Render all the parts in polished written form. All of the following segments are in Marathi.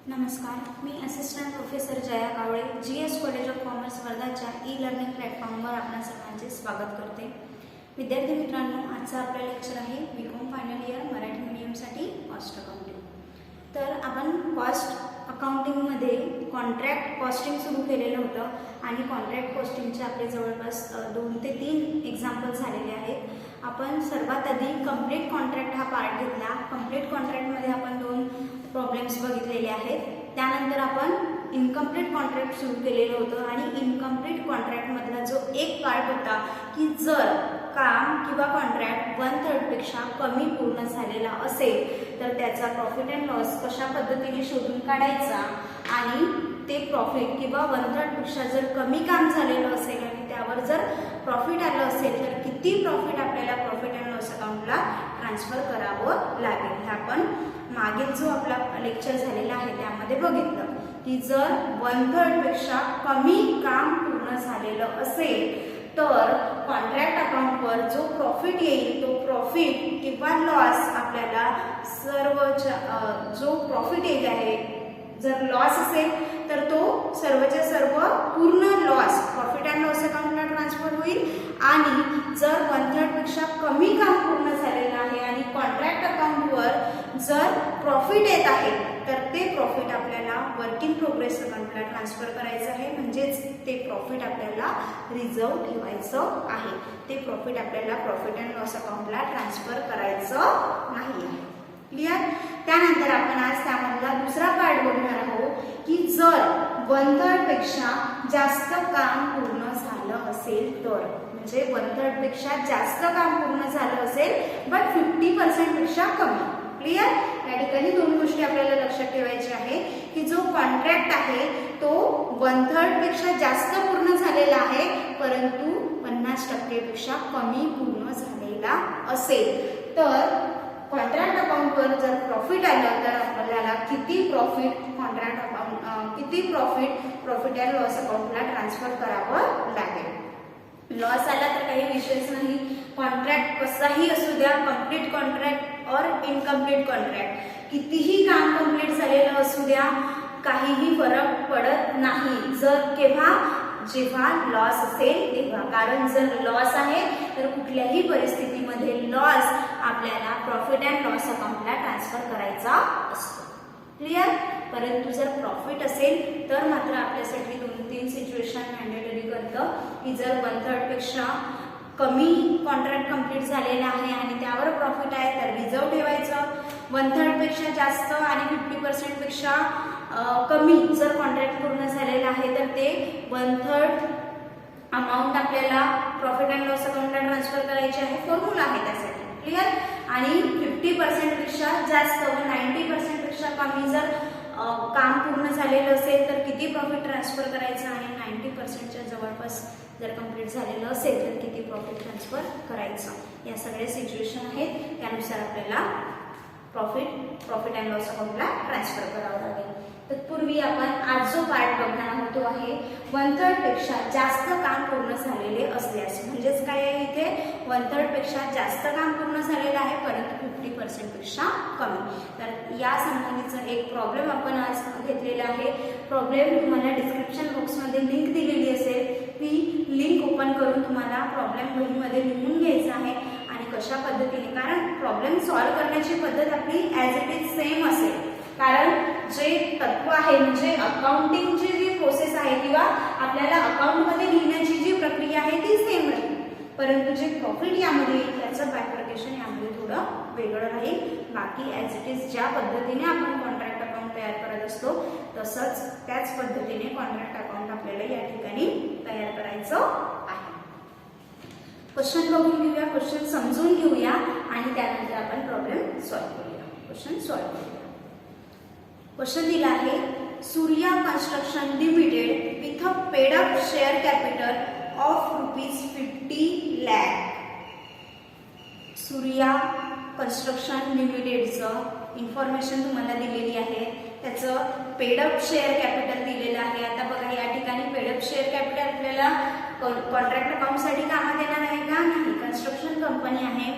नमस्कार, मी assistant professor Jaya Kawale GS college of commerce वर्धाच्या ई-लर्निंग प्लॅटफॉर्मवर आपणा सर्वांचे स्वागत करते। विद्यार्थी मित्रांनो, आजचा आपला लेक्चर आहे बीकॉम फायनल इयर मराठी मीडियमसाठी कॉस्ट अकाउंटिंग। तर आपण कॉस्ट अकाउंटिंगमध्ये कॉन्ट्रॅक्ट कॉस्टिंग सुरू केलेलं होतं आणि कॉन्ट्रॅक्ट कॉस्टिंगचे आपले जवळपास 2 ते 3 एक्झाम्पल झालेले आहेत। आपण सर्वात आधी कंप्लीट कॉन्ट्रॅक्ट हा पार्ट घेतला। कंप्लीट कॉन्ट्रॅक्टमध्ये आपण 2 प्रॉब्लेम्स बघितलेले आहेत। त्यानंतर आपण इनकम्प्लीट कॉन्ट्रॅक्ट सुरू केलेलं होतं आणि इनकम्प्लीट कॉन्ट्रॅक्टमधला जो एक पार्ट होता की जर काम किंवा कॉन्ट्रॅक्ट 1/3 पेक्षा कमी पूर्ण झालेला असेल तर त्याचा प्रॉफिट अँड लॉस कशा पद्धतीने शोधून काढायचा आणि ते प्रॉफिट किंवा 1/3 पेक्षा जर कमी काम झालेलं असेल आणि त्यावर जर प्रॉफिट आलं असेल तर किती प्रॉफिट आपल्याला प्रॉफिट अँड लॉस अकाउंटला ट्रान्सफर करावं लागेल हे आपण मागील जो आपला लेक्चर झालेला आहे त्यामध्ये बघितलं की जर 1/3 पेक्षा कमी काम पूर्ण झालेलं असेल तर कॉन्ट्रॅक्ट अकाउंटवर जो प्रॉफिट येईल तो प्रॉफिट किंवा लॉस आपल्याला जो प्रॉफिट येईल आहे जर लॉस असेल तर तो सर्वच्या सर्व पूर्ण लॉस प्रॉफिट अँड लॉस अकाउंटला ट्रान्सफर होईल आणि जर 1/3 पेक्षा कमी काम पूर्ण झालेलं आहे आणि कॉन्ट्रॅक्ट अकाउंटवर जर प्रॉफिट येत आहे तर ते प्रॉफिट आपल्याला वर्क इन प्रोग्रेस अकाउंटला ट्रान्सफर करायचं आहे। म्हणजेच ते प्रॉफिट आपल्याला रिझर्व ठेवायचं आहे। ते प्रॉफिट आपल्याला प्रॉफिट अँड लॉस अकाउंटला ट्रान्सफर करायचं नाही आहे। क्लिअर? त्यानंतर आपण आज त्यामधला दुसरा पार्ट बघणार आहोत की जर 1/3 पेक्षा जास्त काम पूर्ण झालं असेल तर म्हणजे 1/3 पेक्षा जास्त काम पूर्ण झालं असेल बट 50% पेक्षा कमी। क्लिअर? या ठिकाणी 2 गोष्टी आपल्याला लक्षात ठेवायच्या आहे की जो कॉन्ट्रॅक्ट आहे तो 1/3 पेक्षा जास्त पूर्ण झालेला आहे परंतु 50% पेक्षा कमी पूर्ण झालेला असेल तर कॉन्ट्रॅक्ट अकाउंटवर जर प्रॉफिट आलं तर आपल्याला किती प्रॉफिट प्रॉफिट अँड लॉस अकाउंटला ट्रान्सफर करावं लागेल। लॉस आला तर काही विषयच नाही। कॉन्ट्रॅक्ट कसाही असू द्या, कंप्लीट कॉन्ट्रॅक्ट और इनकम्प्लीट कॉन्ट्रॅक्ट, कितीही काम कंप्लीट झालेलं असू द्या काहीही फरक पडत नाही जेव्हा लॉस असेल तेव्हा। कारण जर लॉस आहे तर कुठल्याही परिस्थितीमध्ये लॉस आपल्याला प्रॉफिट अँड लॉस अकाउंटला ट्रान्सफर करायचा असतो। क्लिअर? परंतु जर प्रॉफिट असेल तर मात्र आपल्यासाठी 2-3 सिच्युएशन मॅन्डेटरी करतं की जर 1/3 पेक्षा कमी कॉन्ट्रॅक्ट कंप्लीट झालेला आहे आणि त्यावर प्रॉफिट आहे तर रिझर्व ठेवायचं। 1/3 पेक्षा जास्त आणि 50% पेक्षा कमी जर कॉन्ट्रॅक्ट पूर्ण झालेला आहे तर ते 1/3 अमाऊंट आपल्याला प्रॉफिट अँड लॉस अकाउंटला ट्रान्सफर करायची आहे। फॉर्म्युला आहे त्यासाठी। क्लिअर? आणि 50% पेक्षा जास्त व 90% पेक्षा कमी जर काम पूर्ण झालेलं असेल तर किती प्रॉफिट ट्रान्सफर करायचं आणि 90%च्या जवळपास जर कंप्लीट झालेलं असेल तर किती प्रॉफिट ट्रान्सफर करायचं। या सगळ्या सिच्युएशन आहेत त्यानुसार आपल्याला प्रॉफिट अँड लॉस अकाउंटला ट्रान्सफर करावं लागेल। तत्पूर्वी आपण आज जो पार्ट बघणार आहोत तो आहे 1/3 पेक्षा जास्त काम पूर्ण झालेले असल्यास। म्हणजेच काय आहे इथे 1/3 पेक्षा जास्त काम पूर्ण झालेलं आहे परंतु 50% पेक्षा कमी। तर या संबंधीचा एक प्रॉब्लेम आपण आज घेतलेला आहे। प्रॉब्लेम तुम्हाला डिस्क्रिप्शन बॉक्समध्ये लिंक दिलेली असेल, ती लिंक ओपन करून तुम्हाला प्रॉब्लेम वहीमध्ये लिहून घ्यायचा आहे आणि कशा पद्धतीने, कारण प्रॉब्लेम सॉल्व्ह करण्याची पद्धत आपली ॲज इट इज सेम असेल। कारण जे तत्व आहे म्हणजे अकाउंटिंगची जी प्रोसेस आहे किंवा आपल्याला अकाउंटमध्ये लिहिण्याची जी प्रक्रिया आहे ती सेम राहील परंतु जे प्रॉफिट यामध्ये येईल त्याचं बायफर्केशन यामध्ये थोडं वेगळं राहील। बाकी ॲज इट इज ज्या पद्धतीने आपण कॉन्ट्रॅक्ट अकाउंट तयार करत असतो तसंच त्याच पद्धतीने कॉन्ट्रॅक्ट अकाउंट आपल्याला या ठिकाणी तयार करायचं आहे। क्वेश्चन बघून घेऊया, क्वेश्चन समजून घेऊया आणि त्यानंतर आपण प्रॉब्लेम सॉल्व्ह करूया। क्वेश्चन सॉल्व्ह करूया। क्वेश्चन दिला आहे Surya construction limited with a paid up share capital of ₹50 lakh। Surya construction लिमिटेडचं इन्फॉर्मेशन तुम्हाला दिलेली आहे, त्याचं पेड अप शेअर कॅपिटल दिलेलं आहे। आता बघा या ठिकाणी पेड अप शेअर कॅपिटल आपल्याला कॉन्ट्रॅक्ट अकाउंटसाठी कामात येणार आहे का? नाही। कन्स्ट्रक्शन कंपनी आहे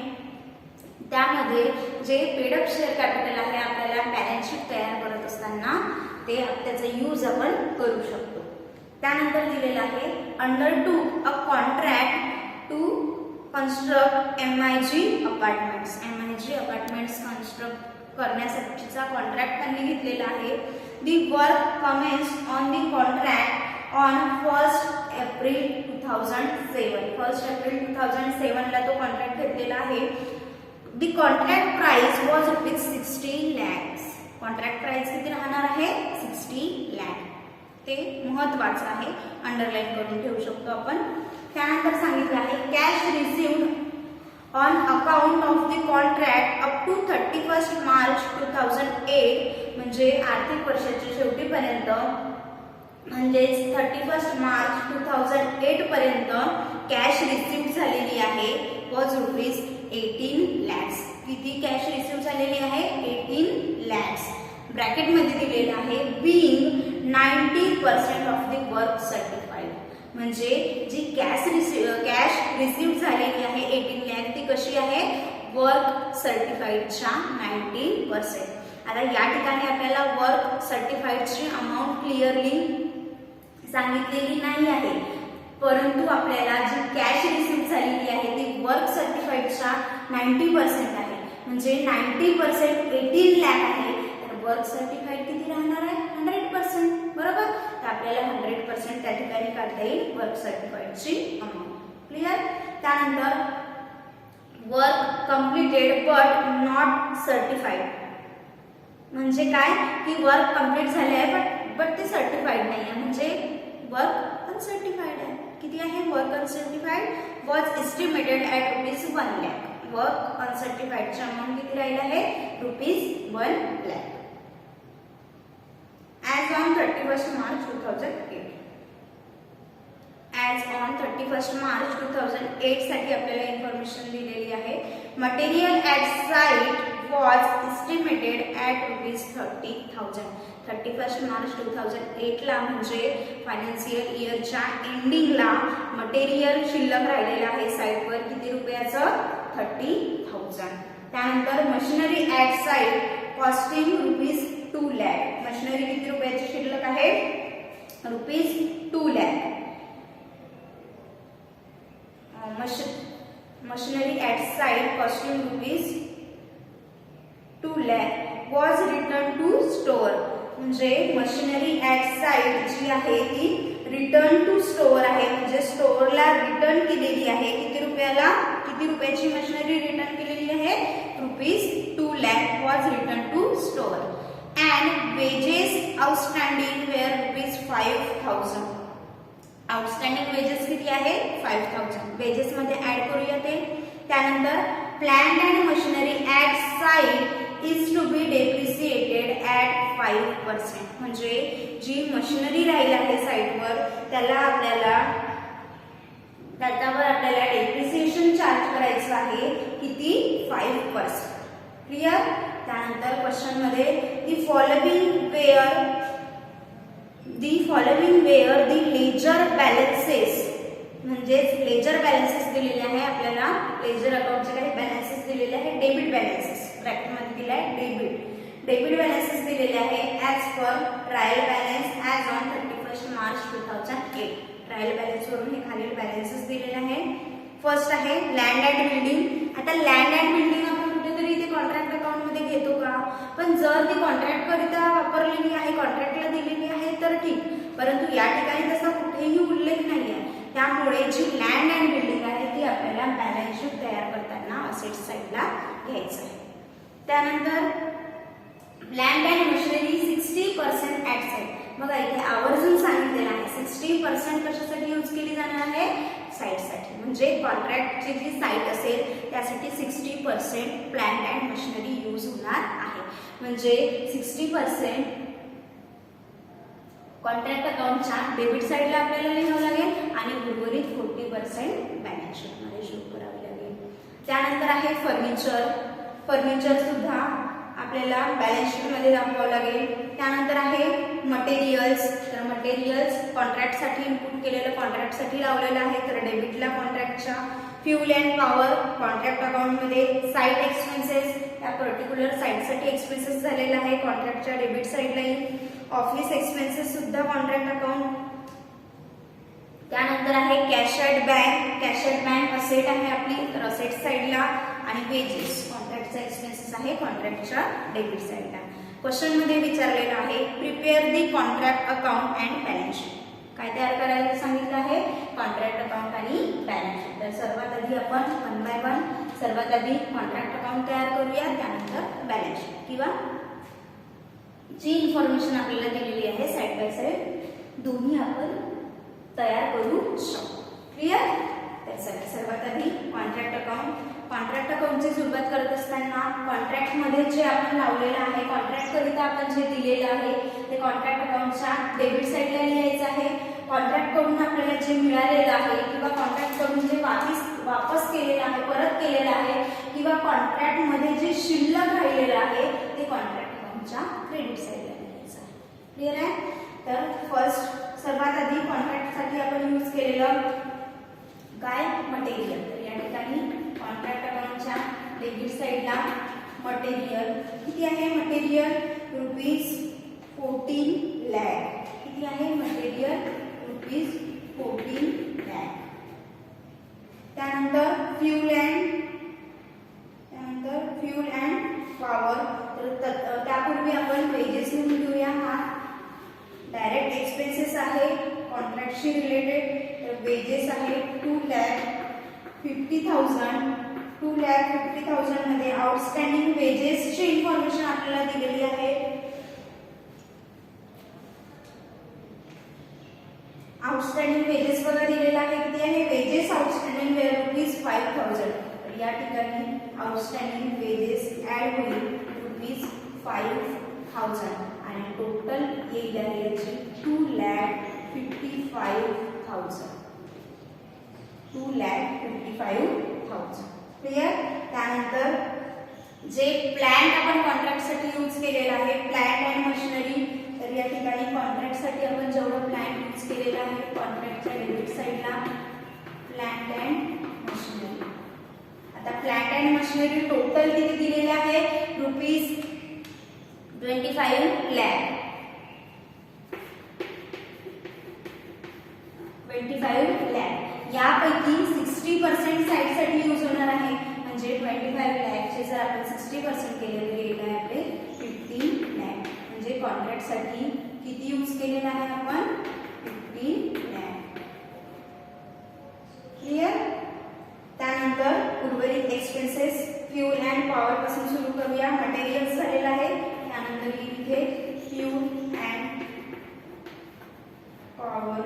त्यामध्ये जे पेड अप शेअर कॅपिटल आहे आपल्याला बॅलन्स शीट तयार करत असताना ते त्याचा यूज आपण करू शकतो. त्यानंतर दिलेलं आहे undertook a contract to construct MIG apartments. MIG apartments construct करण्यासाठीचा कॉन्ट्रॅक्ट त्यांनी घेतलेला आहे. The work commenced on the contract on 1 April 2007. 1 April 2007 ला तो कॉन्ट्रॅक्ट घेतलेला आहे. The contract price was ₹60 lakhs. Contract price किती राहणार आहे? 60 lakh. ते महत्त्वाचं आहे, अंडरलाईन करून ठेवू शकतो आपण. त्यानंतर सांगितलं आहे cash received on account of the contract up to 31 March 2008. म्हणजे आर्थिक वर्षाच्या शेवटीपर्यंत म्हणजेच 31 मार्च 2008 पर्यंत कॅश रिसिव्ड झालेली आहे वॉज ₹18 lakhs. किती कॅश रिसिव्ह झालेली आहे? 18 lakhs. ब्रॅकेटमध्ये दिलेलं आहे being 90% of the work certified. म्हणजे जी कॅश रिसिव्ह झालेली आहे 18 lakh ती कशी आहे? वर्क सर्टिफाईडच्या 90%. आता या ठिकाणी आपल्याला वर्क सर्टिफाईडची अमाऊंट क्लिअरली सांगितलेली नाही आहे, परंतु आपल्याला जी कॅश रिसिव्ह झालेली आहे ती वर्क सर्टिफाईडच्या 90% आहे. म्हणजे 90% 18 lakh आहे, तर वर्क सर्टिफाईड किती राहणार आहे? 100%. बरोबर. तर आपल्याला 100% त्या ठिकाणी काढता येईल वर्क सर्टिफाईडची अमाऊंट. क्लिअर. त्यानंतर work completed but not certified. म्हणजे काय की वर्क कम्प्लीट झाले आहे बट ते सर्टिफाईड नाही आहे, म्हणजे वर्क अनसर्टिफाईड आहे. किती आहे work uncertified? Was estimated at ₹1 lakh. Work अनसर्टिफाईडची अमाऊंट किती राहिली आहे? ₹1 lakh. As on 31st March 2008. As on 31st March 2008 साठी आपल्याला इन्फॉर्मेशन दिलेली आहे. Material at site was estimated at ₹30,000. 31st March 2008 ला म्हणजे फायनान्शियल इयरच्या एंडिंगला मटेरियल शिल्लक राहिलेलं आहे साइटवर किती रुपयाचं? 30,000. त्यानंतर machinery at site costing ₹2 lakh. Machinery किती रुपयाची शिल्लक आहे? ₹2 lakh. Machinery at site costing ₹2 lakh was return to store. म्हणजे मशिनरी ॲट साइट जी आहे ती रिटर्न टू स्टोअर आहे, म्हणजे स्टोअरला रिटर्न केलेली आहे. किती रुपयाला? किती रुपयाची मशिनरी रिटर्न केलेली आहे? ₹2 lakh was return to store. And wages outstanding were ₹5,000. Outstanding wages किती आहे? 5,000. वेजेस मध्ये ऍड करूया ते. त्यानंतर plant and machinery at site is to be depreciated at 5%. म्हणजे जी मशिनरी राहील आहे साइटवर त्याच्यावर आपल्याला डेप्रिसिएशन चार्ज करायचं आहे. किती? 5%. क्लिअर. त्यानंतर क्वेश्चन मध्ये the following were the ledger balances. म्हणजेच लेजर बॅलन्सेस दिलेले आहे आपल्याला. लेजर अकाउंटचे काही बॅलन्सेस दिलेले आहे. डेबिट बॅलन्सेस ब्रॅकेटमध्ये दिले आहे. डेबिट बॅलन्सेस दिलेले आहे as per trial balance as on 31st March 2008. Trial balance वरून हे खालील बॅलन्सेस दिलेले आहे. फर्स्ट आहे लँड अँड बिल्डिंग. आता लँड अँड बिल्डिंग आपण कुठेतरी इथे कॉन्ट्रॅक्ट अकाउंट मध्ये घेतो का? पण जर ती कॉन्ट्रॅक्ट करिता वापरलेली आहे, कॉन्ट्रॅक्टला दिलेली आहे तर ठीक, परंतु या ठिकाणी तसा कुठेही उल्लेख नाही आहे. त्यामुळे जी लँड अँड बिल्डिंग आहे ती आपल्याला बॅलन्स शीट तयार करताना असेट साइडला घ्यायचं आहे. त्यानंतर land and machinery 60% at site. बघा इथे आवर्जून सांगितलेलं आहे 60% कशासाठी यूज केली जाणार आहे? साइटसाठी. म्हणजे कॉन्ट्रॅक्टची जी साइट असेल त्यासाठी 60% प्लांट अँड मशिनरी यूज होणार आहे. म्हणजे 60% कॉन्ट्रॅक्ट अकाउंटच्या डेबिट साइडला आपल्याला लिहावं लागेल आणि उर्वरित 40% बॅलन्स शीटमध्ये शो करावे लागेल. त्यानंतर आहे फर्निचर. फर्निचर सुद्धा आपल्याला बॅलन्स शीटमध्ये दाखवावं लागेल. त्यानंतर आहे मटेरियल्स. तर मटेरियल्स कॉन्ट्रॅक्टसाठी इनपुट केलेलं कॉन्ट्रॅक्टसाठी लावलेलं आहे, तर डेबिटला कॉन्ट्रॅक्टच्या. फ्यूल अँड पॉवर कॉन्ट्रॅक्ट अकाउंटमध्ये. साईट एक्सपेन्सेस त्या पर्टिक्युलर साईटसाठी एक्सपेन्सेस झालेला आहे कॉन्ट्रॅक्टच्या डेबिट साईडला येईल. ऑफिस एक्सपेन्सेस सुद्धा कॉन्ट्रॅक्ट अकाउंट. त्यानंतर आहे cash at bank. Cash at bank asset आहे आपली, तर असेट साईडला, आणि वेजेस कॉन्ट्रॅक्टचा एक्सपेन्सेस आहे कॉन्ट्रॅक्टच्या डेबिट साईडला. क्वेश्चन मध्ये विचारलेलं आहे prepare the contract account and balance sheet. काय तयार करायला सांगितलं आहे? कॉन्ट्रॅक्ट अकाउंट आणि बॅलन्स शीट. तर सर्वात आधी आपण वन बाय वन सर्वात आधी कॉन्ट्रॅक्ट अकाउंट तयार करूया, त्यानंतर बॅलन्स शीट किंवा जी इन्फॉर्मेशन आपल्याला दिलेली आहे साइड बाय साइड दोन्ही आपण तयार करू शकतो. क्लिअर? तर चला सर्वात आधी कॉन्ट्रॅक्ट अकाउंट. कॉन्ट्रॅक्ट अकाउंटची सुरुवात करत असताना कॉन्ट्रॅक्ट मध्ये जे आपण लावलेलं आहे, कॉन्ट्रॅक्ट करिता आपण जे दिलेलं आहे ते कॉन्ट्रॅक्ट अकाउंटच्या डेबिट साईडला लिहायचं आहे. कॉन्ट्रॅक्ट कडून आपल्याला जे मिळालेलं आहे किंवा कॉन्ट्रॅक्ट कडून जे वापस केलेलं आहे, परत केलेलं आहे, किंवा कॉन्ट्रॅक्ट मध्ये जे शिल्लक राहिलेलं आहे ते कॉन्ट्रॅक्ट अकाउंटच्या क्रेडिट साईडला लिहायचं आहे. क्लिअर आहे? तर फर्स्ट सर्वात आधी कॉन्ट्रॅक्ट साठी आपण यूज केलेलं काय? मटेरियल. तर या ठिकाणी कॉन्ट्रॅक्ट अकाउंटच्या डेबिट साईडला मटेरियल किती आहे? मटेरियल ₹14 लाख. किती आहे मटेरियल? ₹14 लाख. त्यानंतर फ्यूल अँड पॉवर. तर त्यापूर्वी आपण वेजेस लिहून घेऊया. हा डायरेक्ट एक्सपेन्सेस आहे कॉन्ट्रॅक्टशी रिलेटेड. तर वेजेस आहे 2,50,000. 2,50,000 मध्ये आउटस्टँडिंग वेजेसची इन्फॉर्मेशन आपल्याला दिलेली आहे. आउटस्टँडिंग वेजेस बघा दिलेला आहे. किती आहे वेजेस? आउटस्टँडिंग ₹5,000. तर या ठिकाणी आउटस्टँडिंग वेजेस ऍड होईल ₹5,000 आणि टोटल येईल आहे याची 2,55,000. 2,55,000. क्लिअर? त्यानंतर जे प्लांट आपण कॉन्ट्रॅक्ट साठी यूज केलेला आहे, प्लांट अँड मशिनरी. तर या ठिकाणी कॉन्ट्रॅक्ट साठी आपण जेवढं प्लांट यूज केलेलं आहे कॉन्ट्रॅक्टच्या डेबिट साईडला प्लांट अँड मशिनरी. आता प्लांट अँड मशिनरी टोटल किती दिलेले आहे? ₹25 लाख. 25 लाख. यापैकी 60% साइड साठी यूज होणार आहे. म्हणजे 25 लाखचे जर आपण 60% केले तर येईल आहे आपले 15 लाख. म्हणजे कॉन्ट्रॅक्ट साठी किती यूज केलेला आहे आपण? 15 लाख. क्लिअर? त्यानंतर उर्वरित एक्सपेन्सेस फ्यूल अँड पॉवर पासून सुरू करूया. मटेरियल झालेलं आहे, त्यानंतर इथे फ्यूल अँड पॉवर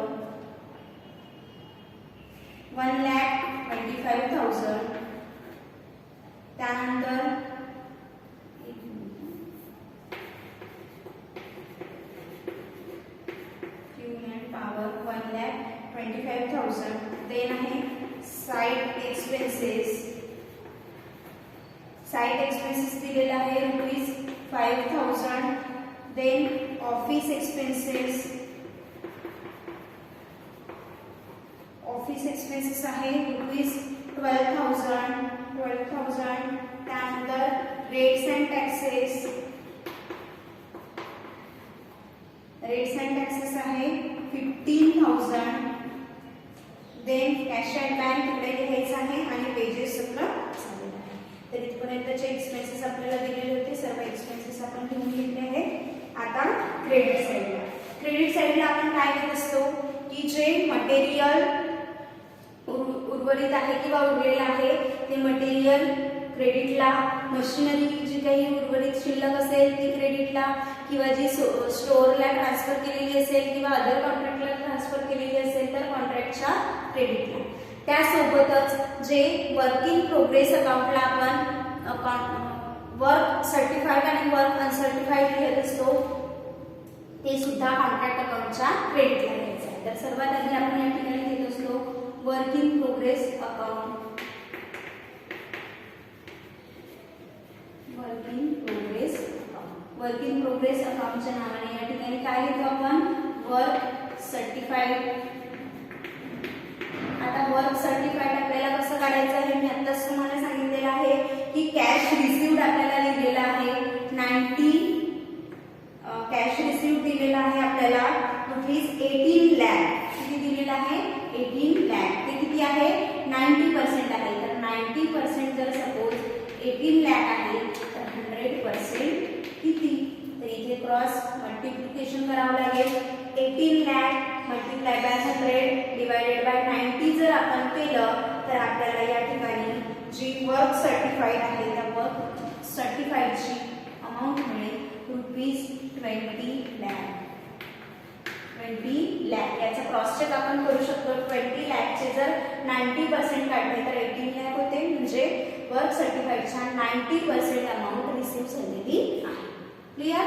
1,25,000. त्यानंतर फ्यूल अँड पॉवर 1,25,000. देन आहे साइट एक्सपेन्सेस. साइट एक्सपेन्सेस दिलेला आहे ₹5,000. Then office expenses. Office expenses आहे ₹12,000. त्यानंतर rates and taxes. Rates and taxes आहे 15,000. देन कॅश ॲट बँक तिकडे लिहायचं आहे आणि वेजेस सगळं झालेलं आहे. तर इथपर्यंतचे एक्सपेन्सेस आपल्याला दिलेले होते. सर्व एक्सपेन्सेस आपण लिहून घेतले आहेत. आता क्रेडिट साईडला. क्रेडिट साईडला आपण काय करत असतो की जे मटेरियल उर्वरित आहे किंवा उरलेलं आहे ते मटेरियल क्रेडिटला, मशिनरी जी काही उर्वरित शिल्लक असेल ती क्रेडिटला, किंवा जी स्टोअरला ट्रान्सफर केलेली असेल किंवा अदर कॉन्ट्रॅक्टला ट्रान्सफर केलेली असेल तर कॉन्ट्रॅक्टच्या क्रेडिटला. त्यासोबतच जे वर्क इन प्रोग्रेस अकाउंटला आपण वर्क सर्टिफाईड आणि वर्क अनसर्टिफाईड लिहित असतो ते सुद्धा कॉन्ट्रॅक्ट अकाउंटच्या क्रेडिटला लिहायचं आहे. तर सर्वात आधी आपण या ठिकाणी लिहित असतो work in progress account. Work in progress अकाउंटच्या नावाने या ठिकाणी काय लिहितो आपण? Work certified. आता वर्क सर्टिफाईड आपल्याला कसं काढायचं आहे मी आत्ताच तुम्हाला सांगितलेलं आहे की कॅश रिसिव्ड आपल्याला लिहिलेला आहे 90. कॅश रिसिव्ड दिलेलं आहे आपल्याला रुपीज 18 लाख. किती दिलेलं आहे 18 लाख. ते किती आहे 90% आहे. तर 90% जर सपोज 18 लाख आहे तर 100% किती. तर इथे क्रॉस मल्टिप्लिकेशन करावं लागेल. 18 lakh multiply by 100 divided by 90 जर आपण केलं तर आपल्याला या ठिकाणी जी वर्क सर्टिफाईड आहे त्या वर्क सर्टिफाईडची अमाऊंट मिळेल रुपीज 20 लाख. 20 लाख याचा क्रॉस चेक आपण करू शकतो. 20 लाखचे जर 90% काढले तर 18 लाख होते. म्हणजे वर्क सर्टिफाईडच्या 90% अमाऊंट रिसीव्ह झालेली आहे. क्लिअर.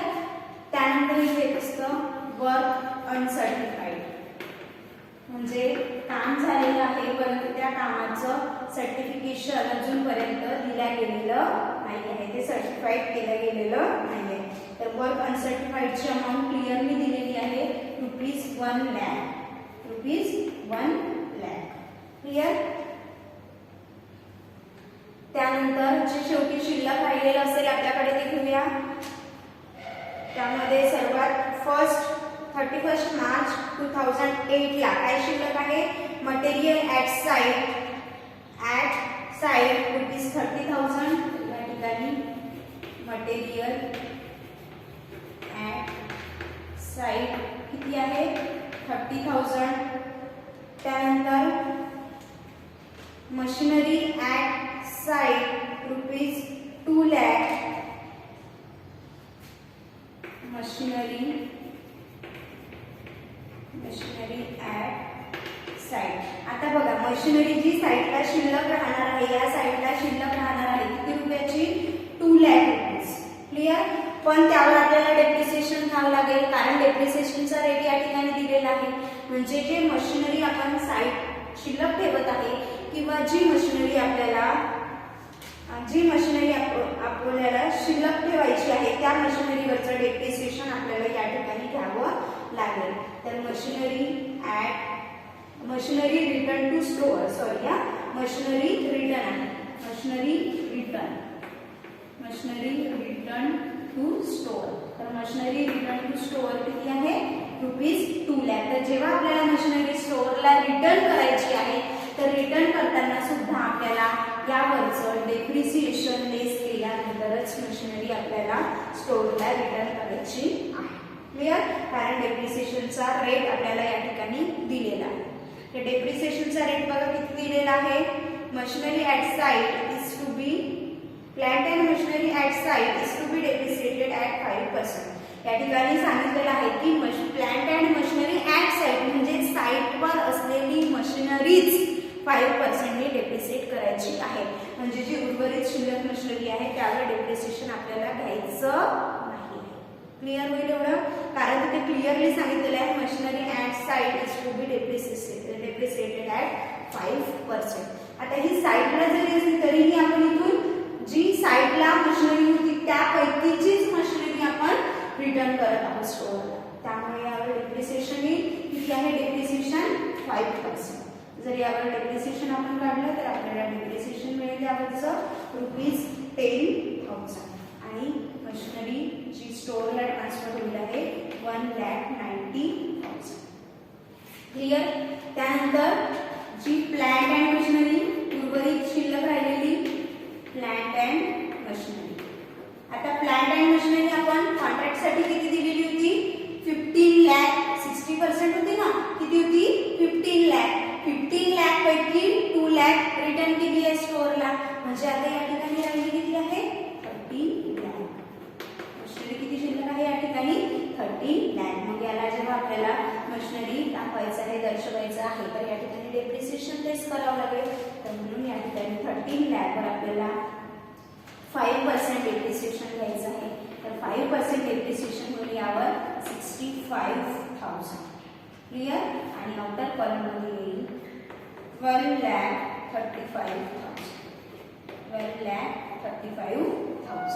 त्यानंतर इथे एक असतं वर्क अनसर्टिफाईड. म्हणजे काम झालेलं आहे परंतु त्या कामाचं सर्टिफिकेशन अजूनपर्यंत दिल्या गेलेलं नाही आहे. ते सर्टिफाईड केलं गेलेलं नाही आहे. तर वर्क अनसर्टिफाईडची अमाऊंट क्लिअरली दिलेली आहे rupees 1 lakh. Rupees 1 lakh. Clear. त्यानंतर जे शेवटी शिल्लक राहिलेलं असेल आपल्याकडे ते घेऊया. त्यामध्ये सर्वात फर्स्ट 31 मार्च 2008 ला काय शिल्लक आहे मटेरियल ॲट साईट रुपीज 30,000. या ठिकाणी मटेरियल ॲट साईट किती आहे 30,000. त्यानंतर machinery at site rupees 2 lakh. Machinery at site. आता बघा मशिनरी जी साईटला शिल्लक राहणार आहे या साईटला शिल्लक राहणार आहे किती रुपयाची 2 लाख रुपीज. क्लिअर. पण त्यावर आपल्याला डेप्रिसिएशन घ्यावं लागेल कारण डेप्रिसिएशनचा रेट या ठिकाणी दिलेला आहे. म्हणजे जे मशिनरी आपण साईट शिल्लक ठेवत आहे किंवा जी मशिनरी आपल्याला शिल्लक ठेवायची आहे त्या मशिनरीवरचं डेप्रिसिएशन आपल्याला या ठिकाणी घ्यावं लागेल. तर machinery return to store machinery return आहे. Machinery return to store. तर मशिनरी रिटर्न टू स्टोअर किती आहे रुपीज 2 लाख. तर जेव्हा आपल्याला मशिनरी स्टोअरला रिटर्न करायची आहे तर रिटर्न करताना सुद्धा आपल्याला यावरचं डेप्रिसिएशन लेस केल्यानंतरच मशिनरी आपल्याला स्टोअरला रिटर्न करायची आहे. क्लिअर. कारण डेप्रिसिएशनचा रेट आपल्याला या ठिकाणी दिलेला आहे. तर डेप्रिसिएशनचा रेट बघा किती दिलेला आहे. Machinery at site is to be plant and machinery at site is to be depreciated at 5%. या ठिकाणी सांगितलेलं आहे की plant and machinery at site म्हणजे साईटवर असलेली मशिनरीज 5% डेप्रिसिएट करायची आहे. म्हणजे जी उर्वरित शिल्लक मशिनरी आहे त्यावर डेप्रिसिएशन आपल्याला घ्यायचं नाही. क्लिअर होईल एवढं. कारण तिथे क्लिअरली सांगितलेलं आहे machinery at site is to be depreciated at 5%. आता ही साईटला जरी असली तरीही आपण इथून जी साईटला मशिनरी होती त्यापैकीचीच मशिनरी आपण रिटर्न करत आहोत स्टोअरला. त्यामुळे यावर डेप्रिसिएशन किती आहे डेप्रिसिएशन 5%. जर यावर डेप्रिसिएशन आपण काढलं तर आपल्याला डेप्रिसिएशन मिळेल यावरचं रुपीज 10,000. आणि मशिनरी जी स्टोअरला ट्रान्सफर होईल आहे 1,90,000. क्लिअर. त्यानंतर जी प्लांट अँड मशिनरी उर्वरित शिल्लक राहिलेली प्लांट अँड मशिनरी. आता प्लांट अँड मशिनरी आपण कॉन्ट्रॅक्टसाठी किती दिलेली होती 15 लाख. 60% होती ना. किती होती 15 लाख. 15 लाख पैकी 2 लाख रिटर्न केली आहे स्टोअरला. म्हणजे आता या ठिकाणी राहिली किती आहे 30 लाख. मशिनरी किती शिल्लक आहे या ठिकाणी 30 लाख. मग याला जेव्हा आपल्याला मशिनरी दाखवायचं आहे दर्शवायचं आहे तर या ठिकाणी डेप्रिसिएशन लेस करावं लागेल. तर म्हणून या ठिकाणी 30 लाखवर आपल्याला 5% डेप्रिसिएशन घ्यायचं आहे. तर 5% डेप्रिसिएशन होईल यावर 65,000. क्लिअर. आणि आउटर कॉलममध्ये येईल 12,35,000. 12,35,000.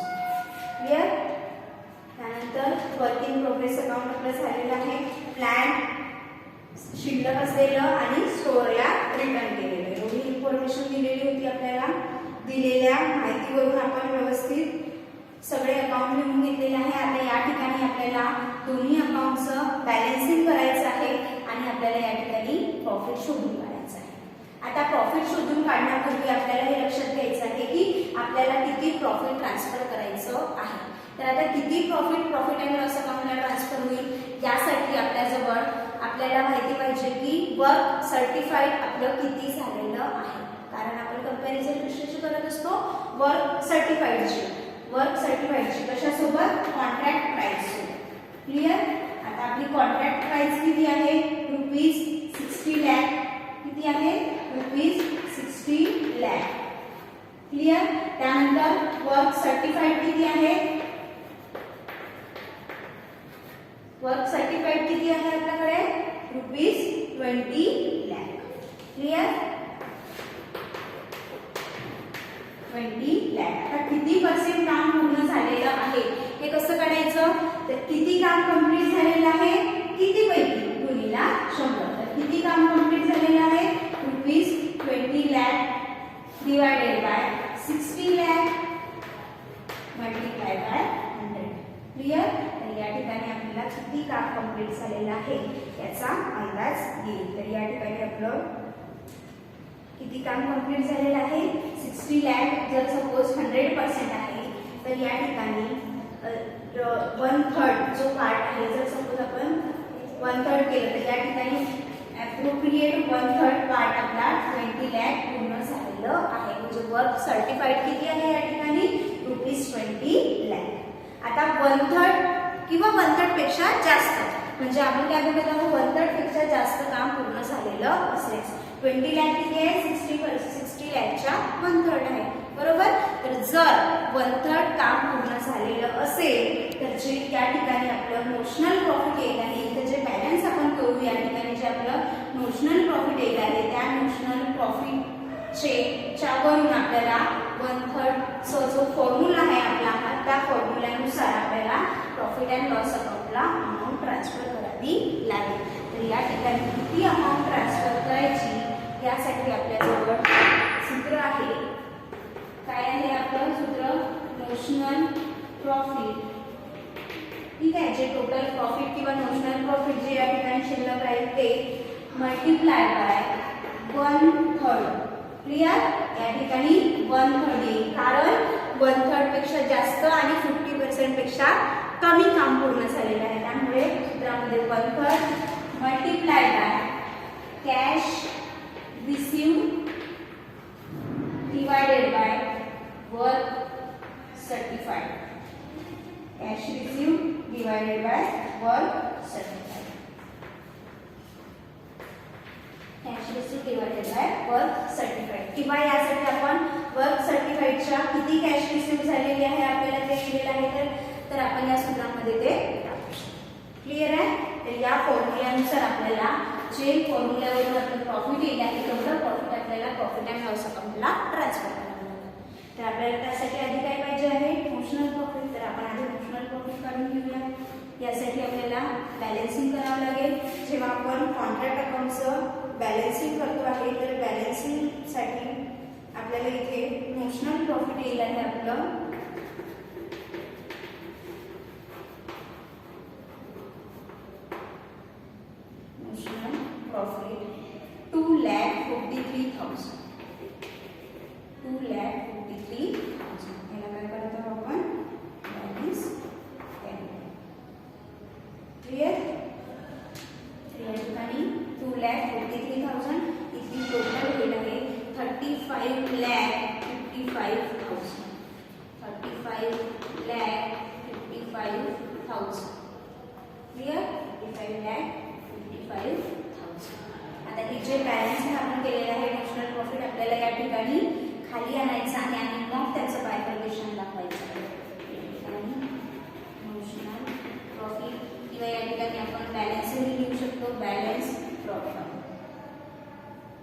क्लिअर. त्यानंतर वर्क इन प्रोग्रेस अकाउंट आपलं झालेलं आहे. प्लॅन शिल्लक असलेलं आणि स्टोअरला रिटर्न केलेलं एवढी इन्फॉर्मेशन दिलेली होती आपल्याला. दिलेल्या माहितीवरून आपण व्यवस्थित सगळे अकाउंट लिहून घेतलेले आहे. आता या ठिकाणी आपल्याला दोन्ही अकाउंटचं बॅलन्सिंग करायचं आहे आणि आपल्याला या ठिकाणी प्रॉफिट शोधून काढायचं आहे. आता प्रॉफिट शोधून काढण्यापूर्वी आपल्याला हे लक्षात घ्यायचं आहे की आपल्याला किती प्रॉफिट ट्रान्सफर करायचं आहे. तर आता किती प्रॉफिट अँड लॉस अकाउंटला ट्रान्सफर होईल यासाठी आपल्याजवळ आपल्याला माहिती पाहिजे की वर्क सर्टिफाईड आपलं किती झालेलं आहे. कारण आपण कंपॅरिझन कशाची करत असतो, वर्क सर्टिफाईडची कशासोबत, कॉन्ट्रॅक्ट प्राइस. क्लिअर. आता आपली कॉन्ट्रॅक्ट प्राइस किती आहे, ₹60 लाख. किती आहे, ₹60 लाख. क्लिअर. त्यानंतर वर्क सर्टिफाईड किती आहे, वर्क सर्टिफाईड किती आहे आपल्याकडे, ₹20 लाख. क्लिअर. 20 लाख. आता किती पर्सेंट काम पूर्ण झालेलं आहे हे कसं काढायचं, तर किती काम कंप्लीट झालेलं आहे, किती पैकी गुणिला 100. तर किती काम कंप्लीट झालेलं आहे, ₹20 lakh divided bye 60 lakh multiply by 100. Clear. तर या ठिकाणी आपल्याला किती काम कंप्लीट झालेलं आहे याचा अंदाज येईल. तर या ठिकाणी आपलं किती काम कंप्लीट झालेलं आहे, 60 लाख. जर सपोज 100% आहे तर या ठिकाणी 1/3 जो पार्ट आहे, जर सपोज आपण 1/3 केलं तर या ठिकाणी ॲप्रोप्रिएट 1/3 पार्ट आपला 20 लाख पूर्ण झालेलं आहे. म्हणजे वर्क सर्टिफाईड किती आहे या ठिकाणी, ₹20 लाख. आता 1/3 किंवा 1/3 पेक्षा जास्त, म्हणजे आपण काय बघत आहोत, 1/3 पेक्षा जास्त काम पूर्ण झालेलं असेल. 20 लाख किती आहे, 60 लाखच्या 1/3 आहे. बरोबर. तर जर 1/3 काम पूर्ण झालेलं असेल तर जे या ठिकाणी आपलं नोशनल प्रॉफिट येत आहे, तर जे बॅलन्स आपण करू या ठिकाणी जे आपलं नोशनल प्रॉफिट येत आहे त्या नोशनल प्रॉफिटच्या वरून आपल्याला 1/3 जो फॉर्म्युला आहे आपला त्या फॉर्म्युल्यानुसार आपल्याला प्रॉफिट अँड लॉस अकाउंटला अमाऊंट ट्रान्सफर करावी लागेल. तर या ठिकाणी किती अमाऊंट ट्रान्सफर करायची यासाठी आपल्याजवळ सूत्र आहे. काय आहे आपलं सूत्र, नोशनल प्रॉफिट. ठीक आहे. जे टोटल प्रॉफिट किंवा नोशनल प्रॉफिट जे या ठिकाणी शिल्लक आहे ते मल्टिप्लाय बाय 1/3. क्लिअर. या ठिकाणी 1/3 येईल कारण 1/3 पेक्षा जास्त आणि 50% पेक्षा कमी काम पूर्ण झालेलं आहे. त्यामुळे सूत्रामध्ये 1/3 multiply by cash received divided by work certified. Cash received divided by work certified. Cash received divided by work certified. किंवा यासाठी आपण वर्क सर्टिफाईडच्या किती कॅश रिसीव्ह झालेली आहे आपल्याला ते दिलेलं आहे तर आपण या सूत्रामध्ये ते टाकू शकतो. क्लिअर आहे. तर या फॉर्म्युल्यानुसार आपल्याला जे फॉर्म्युल्यावरून आपलं प्रॉफिट येईल आहे तेवढं प्रॉफिट आपल्याला प्रॉफिट अँड लॉस अकाउंटला ट्रान्सफर करावं लागेल. तर आपल्याला त्यासाठी आधी काय पाहिजे आहे, नोशनल प्रॉफिट. तर आपण आधी नोशनल प्रॉफिट काढून घेऊया. यासाठी आपल्याला बॅलन्सिंग करावं लागेल. जेव्हा आपण कॉन्ट्रॅक्ट अकाउंटचं बॅलन्सिंग करतो आहे तर बॅलन्सिंगसाठी आपल्याला इथे नोशनल प्रॉफिट येईल आहे आपलं profit 2,43,000. 2,43,000. याला काय करतो आपण, balance capital. क्लिअर. या ठिकाणी 2,43,000 इथली टोटल होईल आहे 35,55,000. 35,55,000. क्लिअर. 35,55,000. आता हे जे बॅलन्स आपण केलेलं आहे नोशनल प्रॉफिट आपल्याला या ठिकाणी खाली आणायचं आहे आणि मग त्याचं बायफर्केशन दाखवायचं आहे. नोशनल प्रॉफिट किंवा या ठिकाणी आपण बॅलन्सही लिहू शकतो. बॅलन्स प्रॉफिट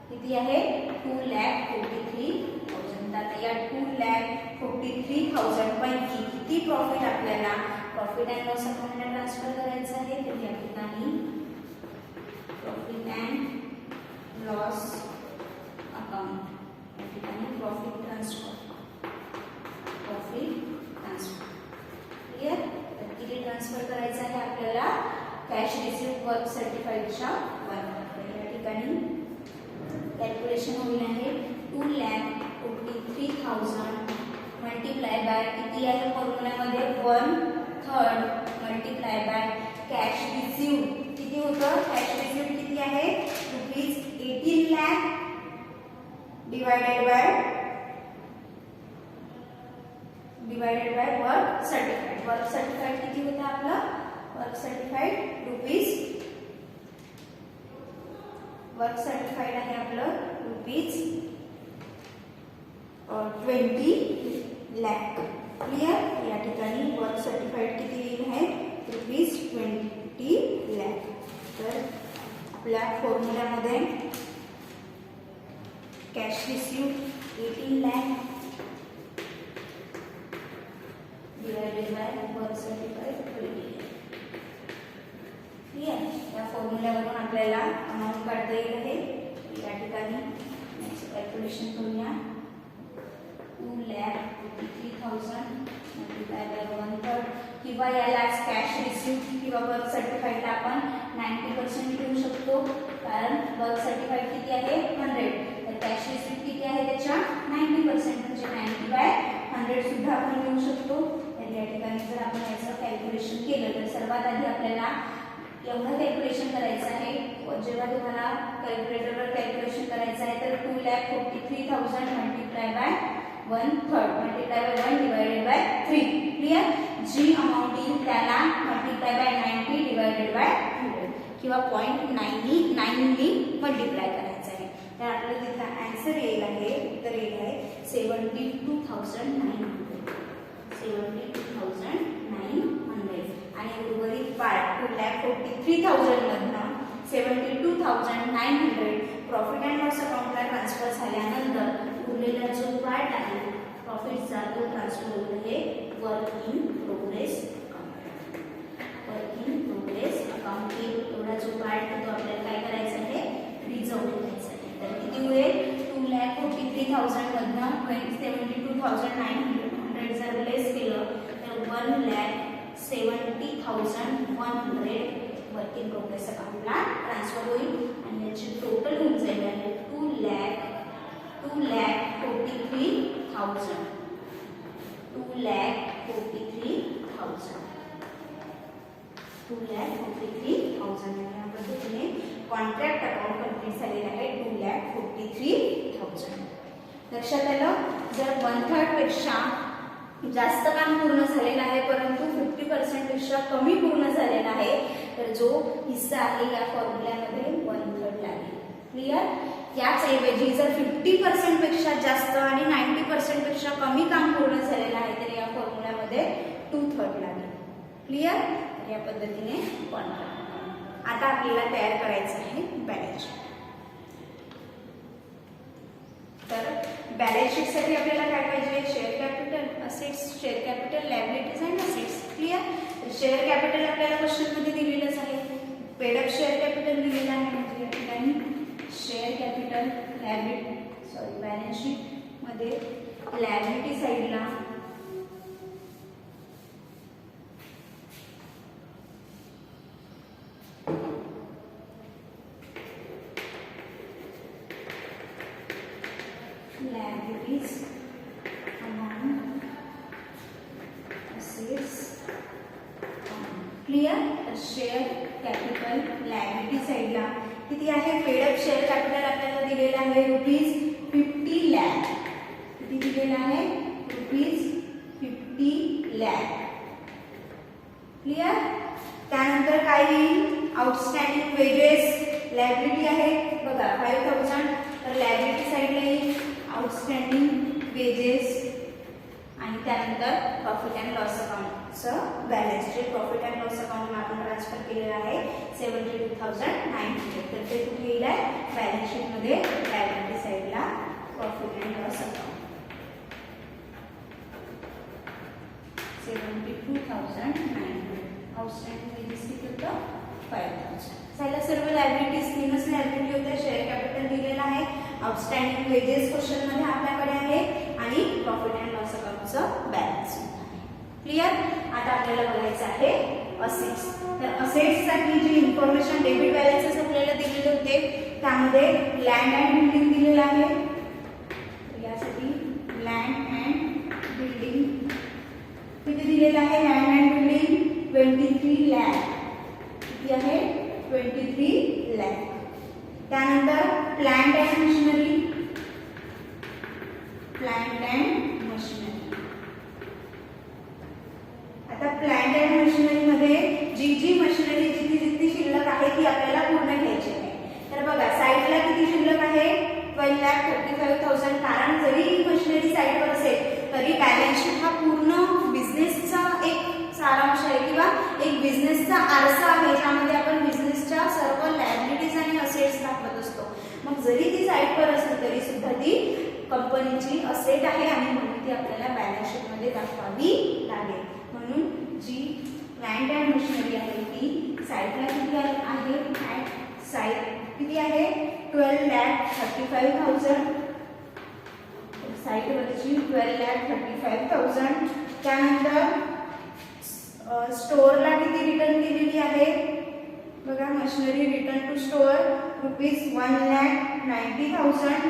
किती आहे, 2,43,000. आता या 2,43,000 पैकी किती प्रॉफिट आपल्याला प्रॉफिट अँड लॉस अकाउंटला ट्रान्सफर करायचं आहे, तर या ठिकाणी प्रॉफिट अँड लॉस अकाउंट या ठिकाणी प्रॉफिट ट्रान्सफर रिसिव्ह वर्क सर्टिफाईडच्या 1. या ठिकाणी कॅल्क्युलेशन होईल आहे 2,43,000 मल्टिप्लाय बाय किती आहे फॉर्म्युल्यामध्ये 1/3 मल्टिप्लाय बाय कॅश रिसिव्ह किती होतं कॅश रिसिव्ह किती आहे ₹18 lakh divided by work certified किती होतं आपलं वर्क सर्टिफाईड आहे आपलं ₹20 लाख. क्लियर. या ठिकाणी वर्क सर्टिफाईड किती येईल आहे ₹20 लाख. तर आपल्या फॉर्म्युल्यामध्ये cash receive 18 lakh divided by work certified 20 lakh. Clear. या फॉर्म्युल्यावरून आपल्याला अमाऊंट काढता येईल आहे. या ठिकाणी कॅल्क्युलेशन करूया 2,43,000 मल्टिप्लाय बाय 1/3 किंवा यालाच कॅश रिसिव्ह किंवा वर्क सर्टिफाईडला आपण 90% घेऊ शकतो कारण वर्क सर्टिफाईड किती आहे 100 तर कॅश रिसिव्ह किती आहे त्याच्या 90% म्हणजे 90/100 सुद्धा आपण घेऊ शकतो. तर या ठिकाणी जर आपण याचं कॅल्क्युलेशन केलं तर सर्वात आधी आपल्याला एवढं कॅल्क्युलेशन करायचं आहे. जेव्हा तुम्हाला कॅल्क्युलेटरवर कॅल्क्युलेशन करायचं आहे तर 2,43,000 multiply by 1/3 multiply by 1 divided by 3. Clear. जी अमाऊंट येईल त्याला मल्टिप्लाय बाय 90 डिवायडेड बाय 100 किंवा 0.99 मल्टिप्लाय करायचं आहे. तर आपल्याला तिथला आन्सर येईल आहे उत्तर येईल आहे 72,900 आणि उर्वरित पार्ट 2,43,000 मधनं 72,900 प्रॉफिट अँड लॉस अकाउंटला ट्रान्सफर झाल्यानंतर उरलेला जो पार्ट आहे प्रॉफिटचा तो ट्रान्सफर होत आहे वर्क इन प्रोग्रेस अकाउंट. एवढा जो पार्ट तो आपल्याला काय करायचा आहे रिझर्व करायचा आहे. तर किती होईल 2,43,000 मधनं 72,900 जर लेस केलं तर 1,70,100 वर्क इन प्रोग्रेस अकाउंटला ट्रान्सफर होईल आणि याची टोटल होऊन जाईल 2,43,000 या पद्धतीने कॉन्ट्रॅक्ट अकाउंट कंप्लीट झालेलं आहे 2,43,000. लक्षात आलं. जर 1/3 पेक्षा जास्त काम पूर्ण झालेलं आहे परंतु 50% पेक्षा कमी पूर्ण झालेला आहे तर जो हिस्सा आहे या फॉर्म्युल्यामध्ये 1/3 लागेल. क्लिअर. याच ऐवजी जर 50% पेक्षा जास्त आणि 90% पेक्षा कमी काम पूर्ण झालेलं आहे तर या फॉर्म्युल्यामध्ये 2/3 लागेल. क्लिअर. या पद्धतीने कॉन्ट्रॅक्ट. आता आपल्याला तयार करायचं आहे बॅलन्स शीट. तर बॅलन्स शीट साठी आपल्याला काय पाहिजे share capital assets share capital liabilities and assets. Clear. Share capital आपल्याला क्वेश्चन मध्ये दिलेलंच आहे. पेड अप शेअर कॅपिटल दिलेलं आहे म्हणजे या ठिकाणी शेअर कॅपिटल बॅलन्स शीट मध्ये लायबिलिटी साइडला liabilities amount assets. Clear. Share capital liability साइडला किती आहे पेड अप शेअर कॅपिटल आपल्याला दिलेलं आहे ₹50 लाख. किती दिलेलं आहे ₹50 लाख. क्लियर. त्यानंतर काय येईल आउटस्टँडिंग वेजेस लायबिलिटी आहे बघा 5,000 तर लायबिलिटी साइडला येईल आउटस्टँडिंग वेजेस आणि त्यानंतर प्रॉफिट अँड लॉस अकाउंटचं balance sheet profit and loss अकाउंटला आपण ट्रान्सफर केलेलं आहे 72,900 तर ते कुठे येईल आहे बॅलन्स शीट मध्ये लायबिलिटी साइडला profit and loss account 72,900 outstanding wages किती होतं 5,000. झालं सर्व लायबिलिटीज. तीनच लायबिलिटी होत्या. शेअर कॅपिटल दिलेलं आहे आउटस्टँडिंग वेजेस क्वेश्चन मध्ये आपल्याकडे आहे आणि प्रॉफिट अँड लॉस अकाउंटचं बॅलन्स शीट आहे. क्लिअर. आता आपल्याला बघायचं आहे असेट्स. तर असेट्ससाठी जी इन्फॉर्मेशन डेबिट बॅलन्सेस आपल्याला दिलेले होते त्यामध्ये लँड अँड बिल्डिंग दिलेलं आहे. यासाठी लँड अँड बिल्डिंग किती दिलेलं आहे? Land and building 23 lakh. किती आहे? 23 लाख. त्यानंतर plant and machinery. Plant and machinery. आता प्लांट अँड मशिनरी मध्ये जी मशिनरी जितकी शिल्लक आहे ती आपल्याला पूर्ण घ्यायची आहे. तर बघा साईडला किती शिल्लक आहे? 12,35,000. कारण जरी ही मशिनरी साईडवर असेल तरी बॅलन्स शीट हा पूर्ण बिझनेसचा एक सारांश आहे किंवा एक बिझनेसचा आरसा आहे ज्यामध्ये आपण बिझनेसच्या सर्व लायबिलिटीज आणि असेट्स दाखवत असतो. मग जरी ती साईडवर असेल तरी सुद्धा ती कंपनीची असेट आहे आणि म्हणून ती आपल्याला बॅलन्स शीट मध्ये दाखवावी लागेल. म्हणून जी प्लांट अँड मशिनरी आहे ती साईडला किती आहे? ॲट साईड किती आहे? 12,35,000. साईडवरची 12,35,000. त्यानंतर स्टोअरला किती रिटर्न केलेली आहे? बघा machinery return to store ₹1,90,000.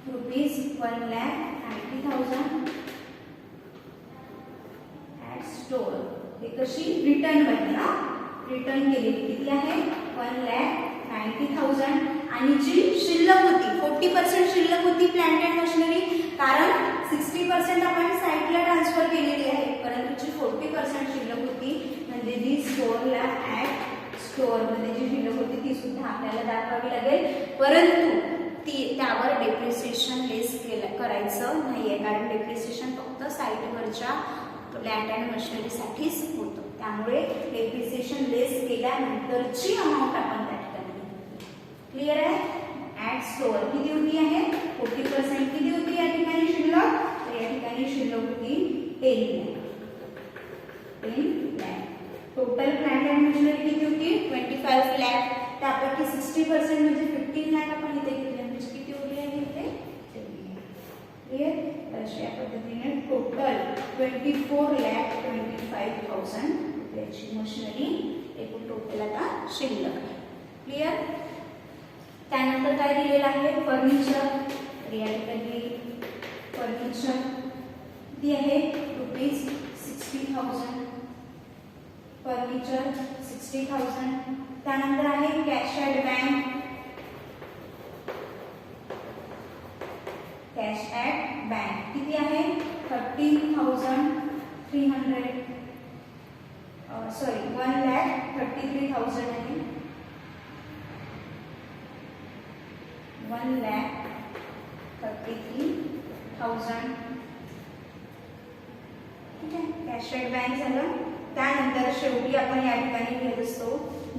₹1,90,000 at store. हे कशी रिटर्न बनली ना? रिटर्न केलेली किती आहे? 1,90,000. आणि जी शिल्लक होती 40% शिल्लक होती प्लांट अँड मशिनरी. कारण 60% आपण साईटला ट्रान्सफर केलेली आहे परंतु जी 40% शिल्लक होती म्हणजे जी स्टोअरला ॲट स्टोअरमध्ये जी शिल्लक होती ती सुद्धा आपल्याला दाखवावी लागेल. परंतु त्यावर डेप्रिसिएशन लेस करायचं नाहीये कारण डेप्रिसिएशन फक्त साईटवरच्या प्लांट अँड मशिनरीसाठीच होतं. त्यामुळे डेप्रिसिएशन लेस केल्यानंतरची अमाऊंट आपण त्या ठिकाणी. क्लिअर आहे? ॲट स्टोअर किती होती आहे? 40% किती होती या ठिकाणी शिल्लक? तर या ठिकाणी शिल्लक होती 10 lakh. Total plant and machinery किती होती? 25 लाख. त्यापैकी 60% म्हणजे 15 लाख आपण इथे घेतले म्हणजे किती उरले आहे इथे? क्लिअर? तर अशा पद्धतीने टोटल 24,25,000 रुपयाची मशिनरी एकूण टोटल आता शिल्लक आहे. क्लिअर? त्यानंतर काय दिलेलं आहे? फर्निचर. तर या ठिकाणी फर्निचर किती आहे? ₹60,000. फर्निचर 60,000. त्यानंतर आहे cash at bank. Cash at bank किती आहे? 30,300. सॉरी 1,33,000 आहे. 1,33,000. ठीक आहे. कॅश ॲट बँक झालं. त्यानंतर शेवटी आपण या ठिकाणी घेत असतो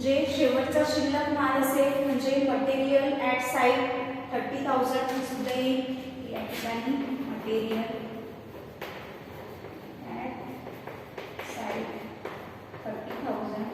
जे शेवटचा शिल्लक माल असेल म्हणजे मटेरियल ॲट साईट 30,000 सुद्धा येईल. या ठिकाणी मटेरियल ॲट साईट 30,000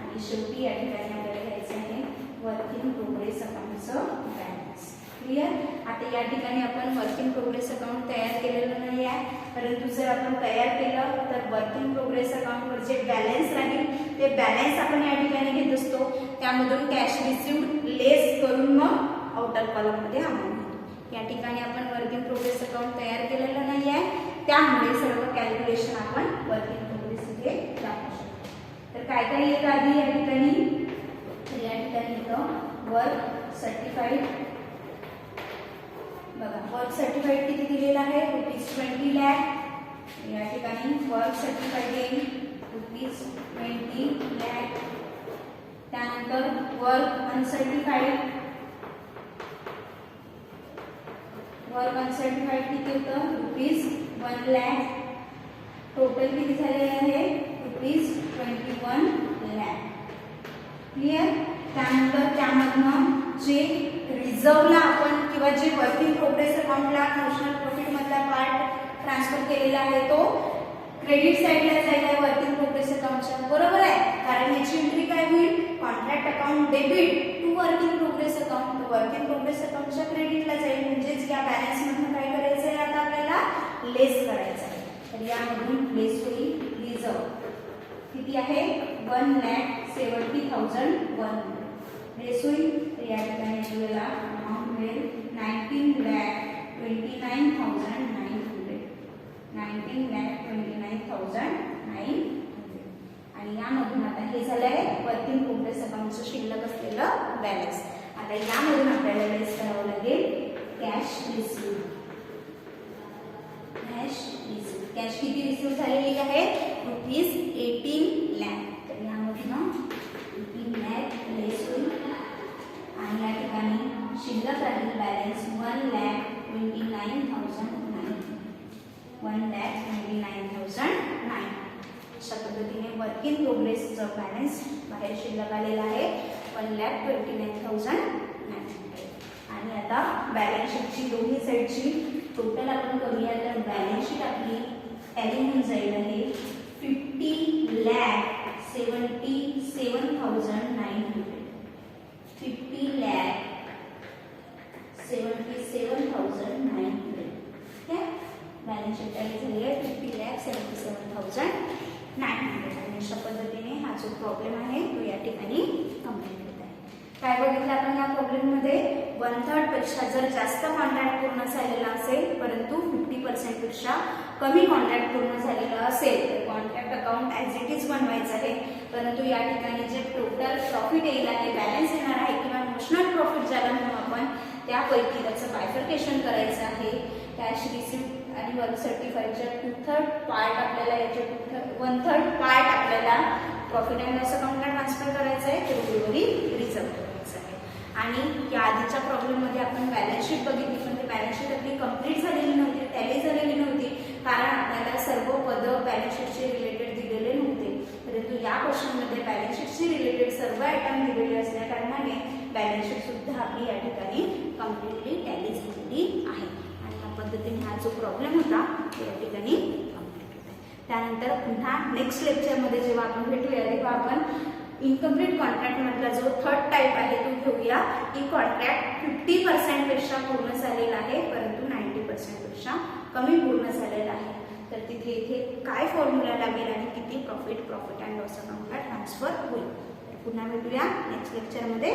आणि शेवटी या ठिकाणी आपल्याला घ्यायचं आहे वर्क इन प्रोग्रेस अकाउंटचं बॅलन्स. क्लिअर? आता या ठिकाणी आपण वर्क इन प्रोग्रेस अकाउंट तयार केलेलं नाही आहे परंतु जर आपण तयार केलं तर वर्क इन प्रोग्रेस अकाउंटवर जे बॅलन्स राहील ते बॅलन्स आपण या ठिकाणी घेत असतो. त्यामधून कॅश रिसिव्ड लेस करून मग आउटर कॉलममध्ये अमाऊंट घेतो. या ठिकाणी आपण वर्क इन प्रोग्रेस अकाउंट तयार केलेलं नाही आहे त्यामुळे सर्व कॅल्क्युलेशन आपण वर्क इन प्रोग्रेस मध्ये दाखवू शकतो. तर काय काय येतं आधी या ठिकाणी? तर या ठिकाणी येतं वर्क सर्टिफाईड. बघा वर्क सर्टिफाईड किती दिलेला आहे? ₹20 लाख. या ठिकाणी वर्क सर्टिफाईड येईल ₹20 लाख. त्यानंतर वर्क अनसर्टिफाईड. वर्क अनसर्टिफाईड किती होतं? ₹1 लाख. टोटल किती झालेले आहे? ₹21 लाख. क्लिअर? त्यानंतर त्यामधनं जे रिझर्वला आपण किंवा जे वर्क इन प्रोग्रेस अकाउंटला नॅशनल प्रॉफिट मधला पार्ट ट्रान्सफर केलेला आहे तो क्रेडिट साईडला जाईल आहे वर्क इन प्रोग्रेस अकाउंटच्या. बरोबर आहे? कारण याची एंट्री काय होईल? Contract account debit to work in progress account. Work in progress अकाउंटच्या क्रेडिटला जाईल म्हणजेच या बॅलन्स मधून काय करायचं आहे? आता आपल्याला लेस करायचं आहे. तर यामधून लेस होईल रिझर्व. किती आहे 1,70,100 लेस होईल. तर या ठिकाणी आपल्याला अमाऊंट मिळेल 19,29,900 19,29,900 आणि यामधून आता हे झालं आहे वर्किंग प्रोग्रेस अकाउंटचं शिल्लक असलेलं बॅलन्स. आता यामधून आपल्याला लेस करावं लागेल कॅश रिसीव्ह. कॅश किती रिसीव्ह झालेली आहे ₹18 लाख. तर यामधून 18 लाख लेस होईल आणि या ठिकाणी शिल्लक राहील बॅलन्स 1,29,900. अशा पद्धतीने वर्क इन प्रोग्रेसचं बॅलन्स बाहेर शिल्लक आलेला आहे 1,29,900. आणि आता बॅलन्स शीटची दोन्ही साईडची टोटल आपण करूया. तर बॅलन्स शीट आपली टॅली होऊन जाईल आहे 50,77,900. 50,77,900. ठीक आहे. बॅलन्स शीट टॅली झाली आहे 50,77,900. आणि अशा पद्धतीने हा जो प्रॉब्लेम आहे तो या ठिकाणी कंप्लीट होत आहे. काय बघितलं आपण या प्रॉब्लेममध्ये 1/3 पेक्षा जर जास्त कॉन्ट्रॅक्ट पूर्ण झालेला असेल परंतु 50% पेक्षा कमी कॉन्ट्रॅक्ट पूर्ण झालेला असेल तर contract account as it is बनवायचं आहे. परंतु या ठिकाणी जे टोटल प्रॉफिट येईल आहे बॅलन्स येणार आहे किंवा नोशनल प्रॉफिट ज्याला म्हणून आपण त्यापैकी त्याचं बायफर्केशन करायचं आहे. कॅश रिसिव्ह आणि वर्क सर्टिफाईडच्या 2/3 पार्ट आपल्याला याचे 1/3 पार्ट आपल्याला प्रॉफिट अँड लॉस अकाउंटला ट्रान्सफर करायचं आहे. तर उर्वरित रिझर्व करायचं आहे. आणि या आधीच्या प्रॉब्लेममध्ये आपण बॅलन्स शीट बघितली पण ती बॅलन्स शीट आपली कंप्लीट झालेली नव्हती, टॅली झालेली नव्हती कारण आपल्याला सर्व पदं बॅलन्स शीटशी रिलेटेड दिलेले नव्हते. परंतु या क्वेश्चनमध्ये बॅलन्स शीटशी रिलेटेड सर्व आयटम दिलेले असल्या कारणाने बॅलन्स शीट सुद्धा आपली या ठिकाणी कम्प्लिटली टॅली झालेली आहे. आणि या पद्धतीने हा जो प्रॉब्लेम होता तो या ठिकाणी कंप्लीट होता. त्यानंतर पुन्हा नेक्स्ट लेक्चरमध्ये जेव्हा आपण भेटूया तेव्हा आपण इनकम्प्लीट कॉन्ट्रॅक्टमधला जो थर्ड टाईप आहे तो घेऊया की कॉन्ट्रॅक्ट 50% पेक्षा पूर्ण झालेला आहे परंतु 90% पेक्षा कमी पूर्ण झालेला आहे. तर तिथे इथे काय फॉर्म्युला लागेल आणि किती प्रॉफिट अँड लॉस अकाउंटला ट्रान्सफर होईल. पुन्हा भेटूया नेक्स्ट लेक्चरमध्ये.